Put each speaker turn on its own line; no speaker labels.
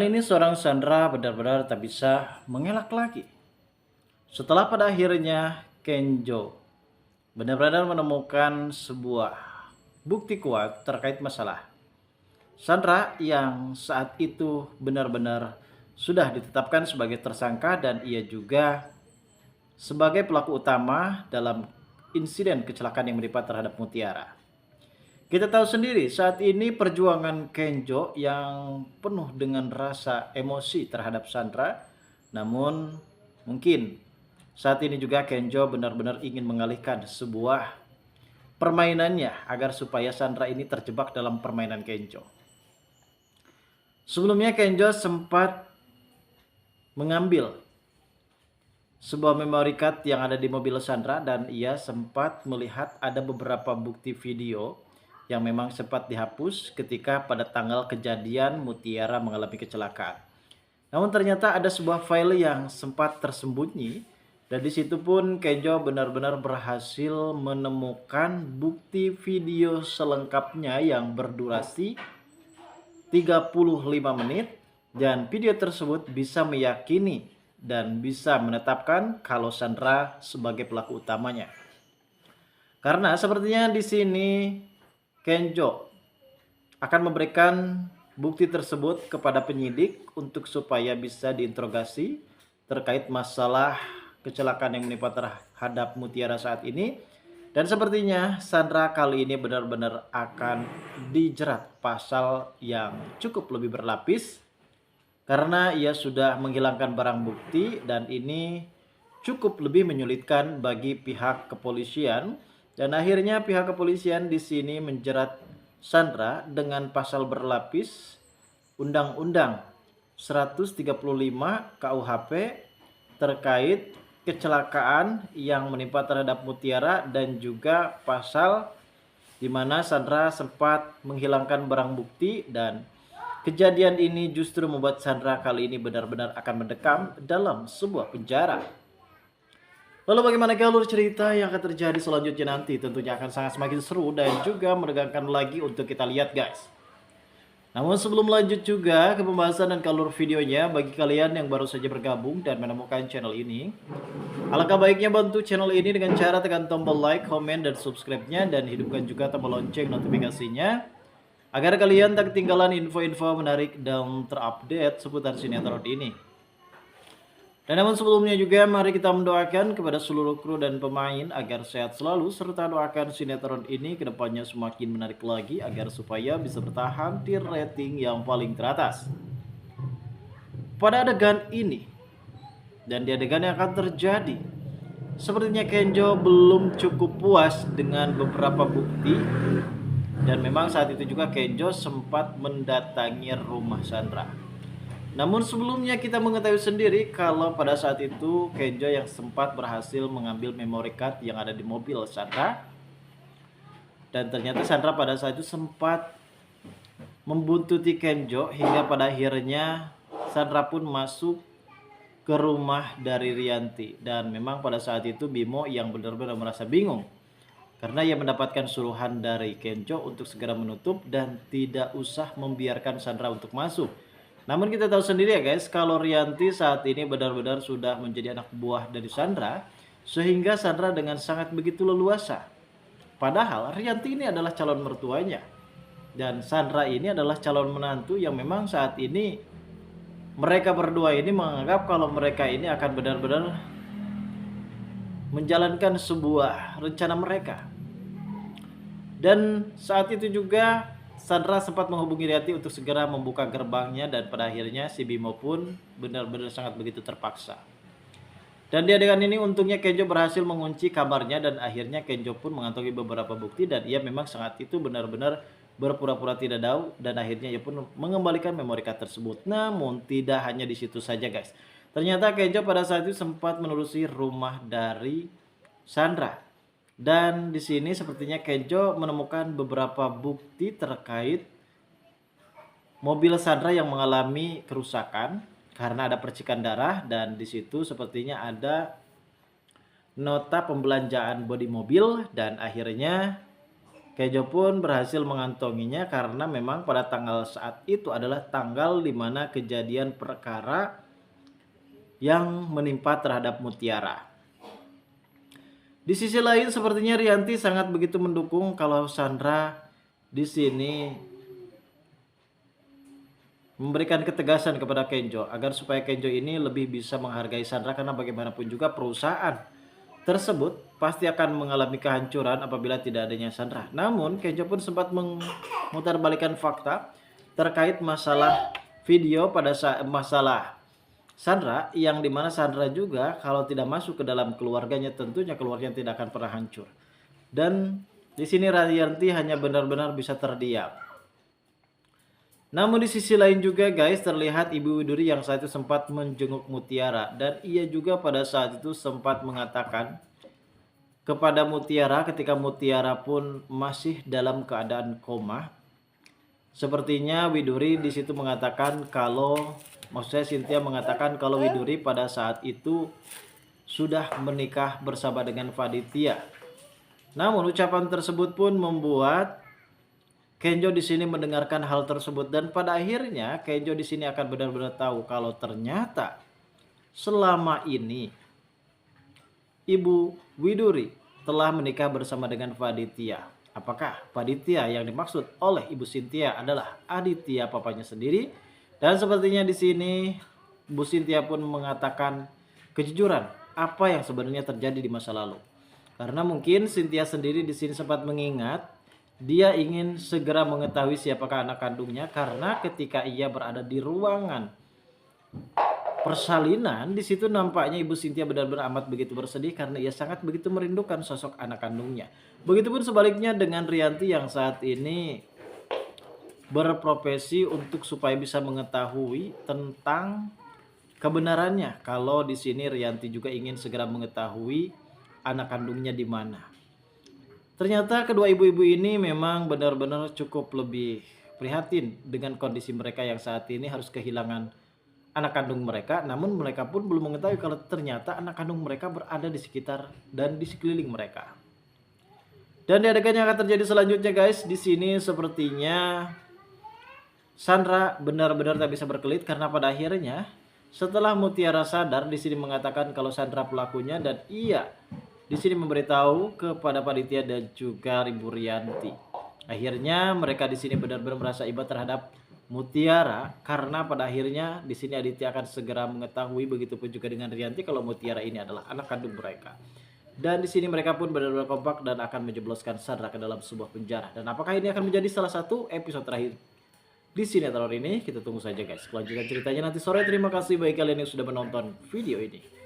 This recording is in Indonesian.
Kali ini seorang Sandra benar-benar tak bisa mengelak lagi. Setelah pada akhirnya Kenjo benar-benar menemukan sebuah bukti kuat terkait masalah Sandra yang saat itu benar-benar sudah ditetapkan sebagai tersangka dan ia juga sebagai pelaku utama dalam insiden kecelakaan yang menimpa terhadap Mutiara. Kita tahu sendiri saat ini perjuangan Kenjo yang penuh dengan rasa emosi terhadap Sandra. Namun mungkin saat ini juga Kenjo benar-benar ingin mengalihkan sebuah permainannya agar supaya Sandra ini terjebak dalam permainan Kenjo. Sebelumnya Kenjo sempat mengambil sebuah memory card yang ada di mobil Sandra dan ia sempat melihat ada beberapa bukti video yang memang sempat dihapus ketika pada tanggal kejadian Mutiara mengalami kecelakaan. Namun ternyata ada sebuah file yang sempat tersembunyi dan di situ pun Kenjo benar-benar berhasil menemukan bukti video selengkapnya yang berdurasi 35 menit dan video tersebut bisa meyakini dan bisa menetapkan kalau Sandra sebagai pelaku utamanya. Karena sepertinya di sini Kenjo akan memberikan bukti tersebut kepada penyidik untuk supaya bisa diinterogasi terkait masalah kecelakaan yang menimpa terhadap Mutiara saat ini. Dan sepertinya Sandra kali ini benar-benar akan dijerat pasal yang cukup lebih berlapis karena ia sudah menghilangkan barang bukti dan ini cukup lebih menyulitkan bagi pihak kepolisian. Dan akhirnya pihak kepolisian di sini menjerat Sandra dengan pasal berlapis Undang-Undang 135 KUHP terkait kecelakaan yang menimpa terhadap Mutiara dan juga pasal di mana Sandra sempat menghilangkan barang bukti dan kejadian ini justru membuat Sandra kali ini benar-benar akan mendekam dalam sebuah penjara. Lalu bagaimana alur cerita yang akan terjadi selanjutnya nanti? Tentunya akan sangat semakin seru dan juga menegangkan lagi untuk kita lihat guys. Namun sebelum lanjut juga ke pembahasan dan alur videonya, bagi kalian yang baru saja bergabung dan menemukan channel ini, alangkah baiknya bantu channel ini dengan cara tekan tombol like, komen, dan subscribe-nya dan hidupkan juga tombol lonceng notifikasinya agar kalian tak ketinggalan info-info menarik dan terupdate seputar sinetron ini. Dan namun sebelumnya juga mari kita mendoakan kepada seluruh kru dan pemain agar sehat selalu serta doakan sinetron ini kedepannya semakin menarik lagi agar supaya bisa bertahan di rating yang paling teratas. Pada adegan ini dan di adegan yang akan terjadi, sepertinya Kenjo belum cukup puas dengan beberapa bukti dan memang saat itu juga Kenjo sempat mendatangi rumah Sandra. Namun sebelumnya kita mengetahui sendiri kalau pada saat itu Kenjo yang sempat berhasil mengambil memory card yang ada di mobil Sandra. Dan ternyata Sandra pada saat itu sempat membuntuti Kenjo hingga pada akhirnya Sandra pun masuk ke rumah dari Rianti. Dan memang pada saat itu Bimo yang benar-benar merasa bingung karena ia mendapatkan suruhan dari Kenjo untuk segera menutup dan tidak usah membiarkan Sandra untuk masuk. Namun kita tahu sendiri ya guys, kalau Rianti saat ini benar-benar sudah menjadi anak buah dari Sandra, sehingga Sandra dengan sangat begitu leluasa. Padahal Rianti ini adalah calon mertuanya, dan Sandra ini adalah calon menantu yang memang saat ini mereka berdua ini menganggap kalau mereka ini akan benar-benar menjalankan sebuah rencana mereka. Dan saat itu juga Sandra sempat menghubungi Rianti untuk segera membuka gerbangnya dan pada akhirnya si Bimo pun benar-benar sangat begitu terpaksa. Dan di adegan ini untungnya Kenjo berhasil mengunci kamarnya dan akhirnya Kenjo pun mengantongi beberapa bukti dan ia memang saat itu benar-benar berpura-pura tidak tahu dan akhirnya ia pun mengembalikan memory card tersebut. Namun tidak hanya di situ saja guys. Ternyata Kenjo pada saat itu sempat menelusuri rumah dari Sandra. Dan di sini sepertinya Kenjo menemukan beberapa bukti terkait mobil Sandra yang mengalami kerusakan karena ada percikan darah dan di situ sepertinya ada nota pembelanjaan bodi mobil dan akhirnya Kenjo pun berhasil mengantonginya karena memang pada tanggal saat itu adalah tanggal di mana kejadian perkara yang menimpa terhadap Mutiara. Di sisi lain sepertinya Rianti sangat begitu mendukung kalau Sandra di sini memberikan ketegasan kepada Kenjo agar supaya Kenjo ini lebih bisa menghargai Sandra, karena bagaimanapun juga perusahaan tersebut pasti akan mengalami kehancuran apabila tidak adanya Sandra. Namun Kenjo pun sempat memutarbalikkan fakta terkait masalah video pada saat masalah Sandra, yang dimana Sandra juga kalau tidak masuk ke dalam keluarganya tentunya keluarganya tidak akan pernah hancur. Dan di sini Rianti hanya benar-benar bisa terdiam. Namun di sisi lain juga guys, terlihat Ibu Widuri yang saat itu sempat menjenguk Mutiara, dan ia juga pada saat itu sempat mengatakan kepada Mutiara ketika Mutiara pun masih dalam keadaan koma. Sepertinya Widuri di situ mengatakan kalau, maksudnya Cynthia mengatakan kalau Widuri pada saat itu sudah menikah bersama dengan Faditya. Namun ucapan tersebut pun membuat Kenjo di sini mendengarkan hal tersebut, dan pada akhirnya Kenjo di sini akan benar-benar tahu kalau ternyata selama ini Ibu Widuri telah menikah bersama dengan Faditya. Apakah Faditya yang dimaksud oleh Ibu Cynthia adalah Aditya papanya sendiri? Dan sepertinya di sini Bu Cynthia pun mengatakan kejujuran apa yang sebenarnya terjadi di masa lalu. Karena mungkin Cynthia sendiri di sini sempat mengingat dia ingin segera mengetahui siapakah anak kandungnya, karena ketika ia berada di ruangan persalinan di situ nampaknya Ibu Cynthia benar-benar amat begitu bersedih karena ia sangat begitu merindukan sosok anak kandungnya. Begitupun sebaliknya dengan Rianti yang saat ini berprofesi untuk supaya bisa mengetahui tentang kebenarannya. Kalau di sini Rianti juga ingin segera mengetahui anak kandungnya di mana. Ternyata kedua ibu-ibu ini memang benar-benar cukup lebih prihatin dengan kondisi mereka yang saat ini harus kehilangan anak kandung mereka. Namun mereka pun belum mengetahui kalau ternyata anak kandung mereka berada di sekitar dan di sekeliling mereka. Dan di adegan yang akan terjadi selanjutnya guys, di sini sepertinya Sandra benar-benar tak bisa berkelit karena pada akhirnya setelah Mutiara sadar di sini mengatakan kalau Sandra pelakunya, dan ia di sini memberitahu kepada Panitia dan juga Ibu Rianti. Akhirnya mereka di sini benar-benar merasa iba terhadap Mutiara karena pada akhirnya di sini Aditya akan segera mengetahui, begitupun juga dengan Rianti, kalau Mutiara ini adalah anak kandung mereka. Dan di sini mereka pun benar-benar kompak dan akan menjebloskan Sandra ke dalam sebuah penjara. Dan apakah ini akan menjadi salah satu episode terakhir di sinetron ini? Kita tunggu saja guys kelanjutan ceritanya nanti sore. Terima kasih bagi kalian yang sudah menonton video ini.